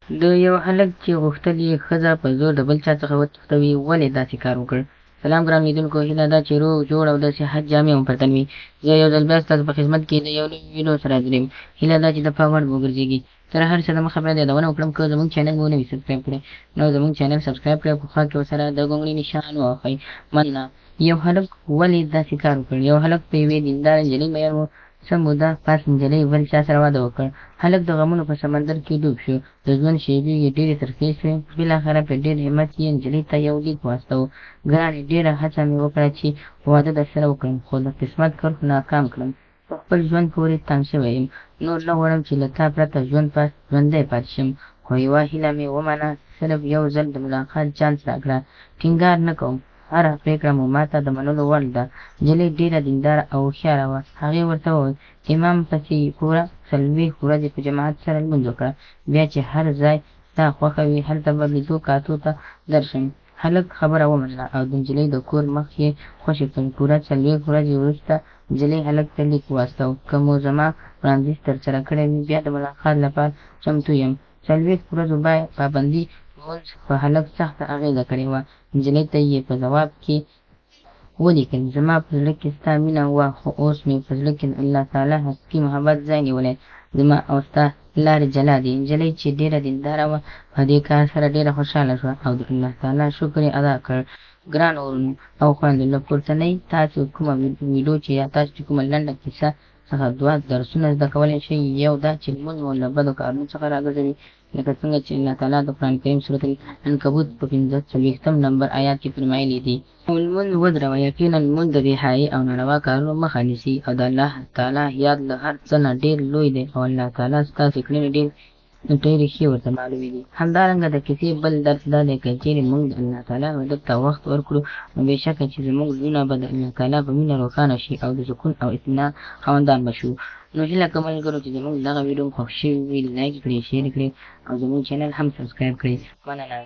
د یو هلک چې غوښتل یې ښځه په زور د بل چا څخه وتښتوي ولې داسې کار وکړ؟ سلام ګران لیدونکو، هیله ده چې روغ جوړ او د صحت جامې مو پر تن وي. زه یو ځل بیا ستاسو په خدمت کې د یو نوي ویډیو سره حاضر یم. هیله ده چې د پام وړ وګرځېږي. تر هر څه دمخه باید یادونه وکړم که زموږ چینل مو نه وي سبسکرایب کړی نو زموږ چینل سبسکرایب کړئ او په خوا کې ورسره د ګونګړي نښان ووهئ. مننه. یو هلک ولې داسې کار وکړ؟ یو هلک په یوې دینداره نجلۍ میین و. څه موده پس نجلۍ بل چا سره واده وکړ. هلک د غمونو په سمندر کې ډوب شو. د ژوند شېبې یې ډېرې ترخې شوې. بالاخره په ډېر همت یې نجلۍ ته یو لیک واستاوه. ګرانې، ډېره هڅه مې وکړه چې واده درسره وکړم، خو د قسمت کرښو ناکام کړم. په خپل ژوند پورې تم شوی یم. نور نه غواړم چې له تا پرته ژوندی پاتې شم، خو یوه هیله مې ومنه، صرف یو ځل د ملاقات چانس راکړه. ټینګار نه کوم، هره پرېکړه مو ماته د منلو وړ ده. نجلۍ ډېره دینداره او هوښیاره وه. هغې ورته وویل امام پسې یې پوره 40 ورځې په جماعت سره لمونځ وکړه. بیا چې هر ځای ستا خوښه وي هلته به لیدو کاتو ته درشم. هلک خبره ومنله او د نجلۍ د کور مخ یې خوشې کړ. پوره 40 ورځې وروسته نجلۍ هلک ته لیک واستاوه. که مو زما وړاندیز ترسره کړی وي بیا د ملاقات لپاره چمتو یم. 40 ورځو پابندي لمونځ په هلک سخته اغېزه کړې وه. نجلۍ ته یې په ځواب کې ولیکل زما په زړه کې ستا مینه وه، خو اوس مې په زړه کې د الله تعالی حقیقي محبت ځای نیولی. زما او ستا لارې جلا دي. نجلۍ چې ډېره دینداره وه په دې کار سره ډېره خوشحاله شوه او د الله تعالی شکر یې ادا کړ. ګرانو وروڼو او خویندو، له پورتنۍ تاسو کومه ویډیو چې یا تاسو چې کومه لنډه کیسه څخه 2 درسونه زده کولی شئ. یو دا چې لمونځ مو له بدو کارونو څخه راګرځوي، لکه څنګه چې الله تعالی د قرآن کریم سورة العنکبوت په 45 نمبر آیات کې فرمایلي دي او لمونځ ودروه. یقینا لمونځ د بېحایي او ناروا کارونو مخه نیسي او د الله تعالی یاد له هر څه نه ډېر لوی دی او الله تعالی ستاسې کړنې ډېرې ښې ورته معلومې دي. همدارنګه د کیسې بل درس دا دی که چیرې موږ د الله تعالی عبادت ته وخت ورکړو نو بېشکه چې زموږ زړونه به د الله تعالی په مینه روښانه شي او د سکون او اطمینان خاوندان به شو. نو هیله کوم ملګرو چې زموږ دغه ویډیو خوښ شوي وي لایک کړئ، شیر کړئ او زموږ چینل هم سبسکرایب کړئ. مننه.